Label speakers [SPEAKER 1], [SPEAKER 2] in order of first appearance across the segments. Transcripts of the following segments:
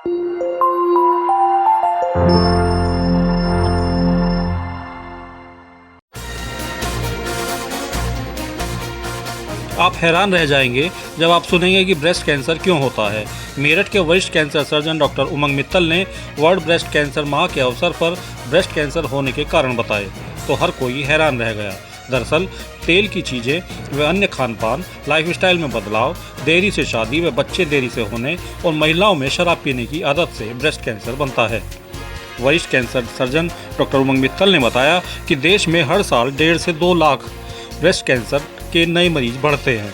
[SPEAKER 1] आप हैरान रह जाएंगे जब आप सुनेंगे कि ब्रेस्ट कैंसर क्यों होता है। मेरठ के वरिष्ठ कैंसर सर्जन डॉक्टर उमंग मित्तल ने वर्ल्ड ब्रेस्ट कैंसर माह के अवसर पर ब्रेस्ट कैंसर होने के कारण बताए तो हर कोई हैरान रह गया। दरअसल तेल की चीज़ें व अन्य खान पान, लाइफस्टाइल में बदलाव, देरी से शादी व बच्चे देरी से होने और महिलाओं में शराब पीने की आदत से ब्रेस्ट कैंसर बनता है। वरिष्ठ कैंसर सर्जन डॉक्टर उमंग मित्तल ने बताया कि देश में हर साल 1.5 से 2 लाख ब्रेस्ट कैंसर के नए मरीज बढ़ते हैं।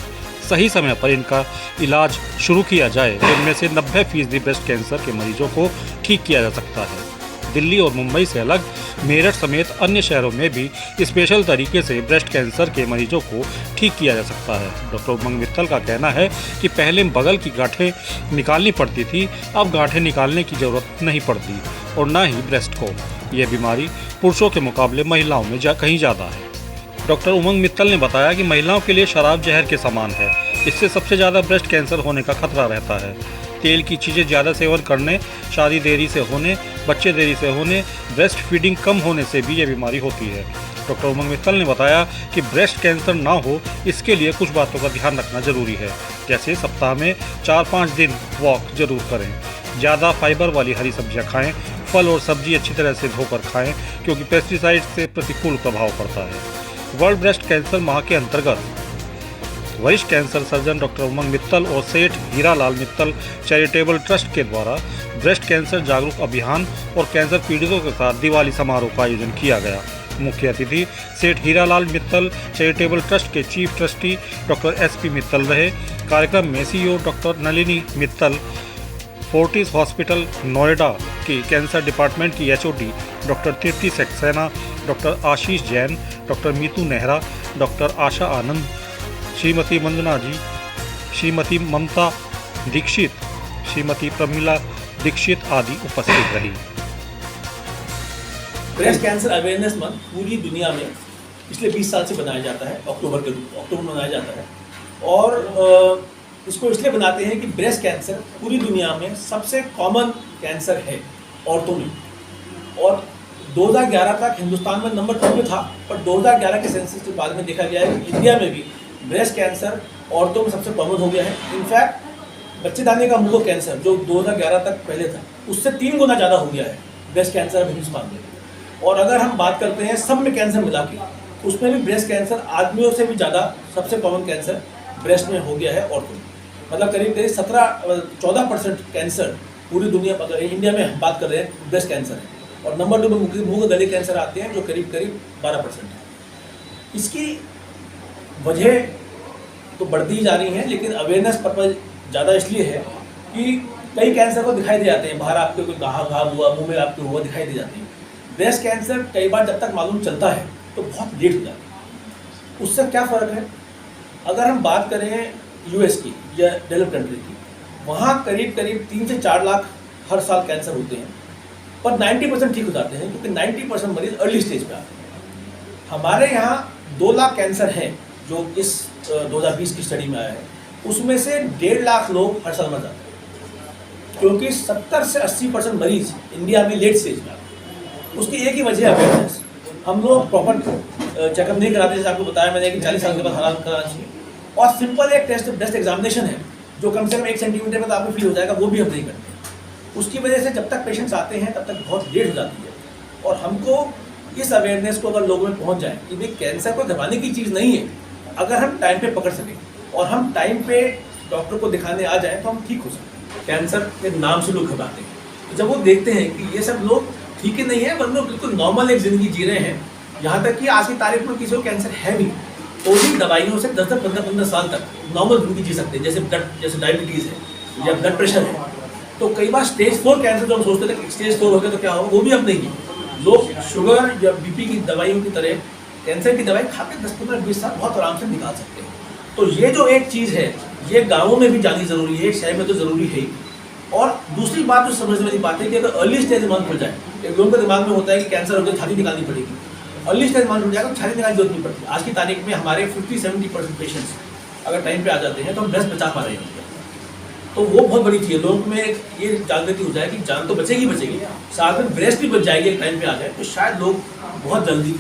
[SPEAKER 1] सही समय पर इनका इलाज शुरू किया जाए तो इनमें से 90% ब्रेस्ट कैंसर के मरीजों को ठीक किया जा सकता है। दिल्ली और मुंबई से अलग मेरठ समेत अन्य शहरों में भी स्पेशल तरीके से ब्रेस्ट कैंसर के मरीजों को ठीक किया जा सकता है। डॉक्टर उमंग मित्तल का कहना है कि पहले बगल की गांठें निकालनी पड़ती थी, अब गांठें निकालने की ज़रूरत नहीं पड़ती और न ही ब्रेस्ट को। यह बीमारी पुरुषों के मुकाबले महिलाओं में कहीं ज़्यादा है। डॉक्टर उमंग मित्तल ने बताया कि महिलाओं के लिए शराब जहर के समान है। इससे सबसे ज़्यादा ब्रेस्ट कैंसर होने का खतरा रहता है। तेल की चीज़ें ज़्यादा सेवन करने, शादी देरी से होने, बच्चे देरी से होने, ब्रेस्ट फीडिंग कम होने से भी ये बीमारी होती है। डॉक्टर उमंग मित्तल ने बताया कि ब्रेस्ट कैंसर ना हो इसके लिए कुछ बातों का ध्यान रखना जरूरी है, जैसे सप्ताह में 4-5 दिन वॉक जरूर करें, ज़्यादा फाइबर वाली हरी सब्जियां खाएं, फल और सब्जी अच्छी तरह से धोकर खाएं क्योंकि पेस्टिसाइड से प्रतिकूल प्रभाव पड़ता है। वर्ल्ड ब्रेस्ट कैंसर माह के अंतर्गत वरिष्ठ कैंसर सर्जन डॉक्टर उमंग मित्तल और सेठ हीरालाल मित्तल चैरिटेबल ट्रस्ट के द्वारा ब्रेस्ट कैंसर जागरूक अभियान और कैंसर पीड़ितों के साथ दिवाली समारोह का आयोजन किया गया। मुख्य अतिथि सेठ हीरालाल मित्तल चैरिटेबल ट्रस्ट के chief trustee doctor SP Mittal रहे। कार्यक्रम में CEO doctor Nalini Mittal, Fortis hospital Noida की कैंसर डिपार्टमेंट की HOD डॉक्टर कीर्ति सक्सेना, डॉक्टर आशीष जैन, डॉक्टर मीतू नेहरा, डॉक्टर आशा आनंद, श्रीमती वंदना जी, श्रीमती ममता दीक्षित, श्रीमती प्रमिला दीक्षित आदि उपस्थित रही।
[SPEAKER 2] ब्रेस्ट कैंसर अवेयरनेस मंथ पूरी दुनिया में पिछले 20 साल से बनाया जाता है। अक्टूबर मनाया जाता है और इसको इसलिए बनाते हैं कि ब्रेस्ट कैंसर पूरी दुनिया में सबसे कॉमन कैंसर है औरतों में, और 2011 तक हिंदुस्तान में नंबर 2 पे था, पर 2011 के सेंसस के बाद में देखा गया है कि इंडिया में भी ब्रेस्ट कैंसर औरतों में सबसे कॉमन हो गया है। इनफैक्ट बच्चेदानी का मुंह कैंसर जो 2011 तक पहले था उससे 3 गुना ज़्यादा हो गया है ब्रेस्ट कैंसर हिंदुस्तान में। और अगर हम बात करते हैं सब में कैंसर मिला के, उसमें भी ब्रेस्ट कैंसर आदमियों से भी ज़्यादा सबसे कॉमन कैंसर ब्रेस्ट में हो गया है औरतों में। मतलब करीब 14% कैंसर पूरी दुनिया, अगर इंडिया में हम बात कर रहे हैं, ब्रेस्ट कैंसर है। और नंबर 2 में मुंह गले कैंसर आते हैं जो करीब 12% है। इसकी वजह तो बढ़ती ही जा रही है, लेकिन अवेयरनेस पर्पज ज़्यादा इसलिए है कि कई कैंसर को दिखाई दे जाते हैं, बाहर आपके कोई घाव हुआ, मुंह में आपके हुआ दिखाई दे जाते हैं। ब्रेस्ट कैंसर कई बार जब तक मालूम चलता है तो बहुत लेट हो जाता है। उससे क्या फ़र्क है, अगर हम बात करें US की या डेवलप कंट्री की, वहाँ करीब 3 से 4 लाख हर साल कैंसर होते हैं, पर 90% ठीक हो जाते हैं क्योंकि 90% मरीज अर्ली स्टेज पे आते हैं। हमारे यहाँ 2 लाख कैंसर हैं जो इस 2020 की स्टडी में आया है, उसमें से 1.5 लाख लोग हर साल मर जाते हैं क्योंकि 70 से 80% मरीज इंडिया में लेट स्टेज में आते हैं। उसकी एक ही वजह है अवेयरनेस। हम लोग प्रॉपर चेकअप नहीं कराते, जैसे आपको बताया मैंने कि 40 साल के बाद हालात कराना चाहिए। और सिंपल एक टेस्ट ब्रेस्ट एग्जामिनेशन है जो कम से कम 1 सेंटीमीटर में तो आपको फील हो जाएगा, वो भी हम नहीं करते। उसकी वजह से जब तक पेशेंट्स आते हैं तब तक बहुत लेट हो जाती है। और हमको इस अवेयरनेस को अगर लोगों में पहुंच जाए कि भाई कैंसर को दबाने की चीज़ नहीं है, अगर हम टाइम पे पकड़ सकें और हम टाइम पे डॉक्टर को दिखाने आ जाएं तो हम ठीक हो सकते हैं। कैंसर के नाम से लोग घबराते हैं, तो जब वो देखते हैं कि ये सब लोग ठीक ही नहीं है, मतलब बिल्कुल नॉर्मल एक ज़िंदगी जी रहे हैं, यहाँ तक कि आज की तारीख में किसी को कैंसर है भी तो भी दवाइयों से 10-15 साल तक नॉर्मल जिंदगी जी सकते हैं, जैसे डायबिटीज़ है या ब्लड प्रेशर है। तो कई बार स्टेज 4 कैंसर जो हम सोचते थे कि स्टेज 4 हो गया तो क्या होगा, वो भी अब नहीं है। लोग शुगर या BP की दवाइयों की तरह कैंसर की दवाई खा के 10-15-20 साल बहुत आराम से निकाल सकते हैं। तो ये जो एक चीज़ है ये गाँवों में भी जानी ज़रूरी है, शहर में तो ज़रूरी है ही। और दूसरी बात जो समझने वाली बात है कि अगर अर्ली स्टेज मालूम पड़ जाए, एक लोगों के दिमाग में होता है कि कैंसर हो गया छाती निकालनी पड़ेगी, अर्ली स्टेज मालूम पड़ जाएगा तो छाती निकालने की जरूरत नहीं पड़ती। आज की तारीख में हमारे 50-70% पेशेंट्स अगर टाइम पे आ जाते हैं तो हम ब्रेस्ट बचा पा रहे हैं। तो वो बहुत बड़ी चीज़ है। लोगों में एक ये जागृति हो जाए कि जान तो बचेगी, साथ में ब्रेस्ट भी बच जाएगी, एक टाइम पे आ जाए तो शायद लोग बहुत जल्दी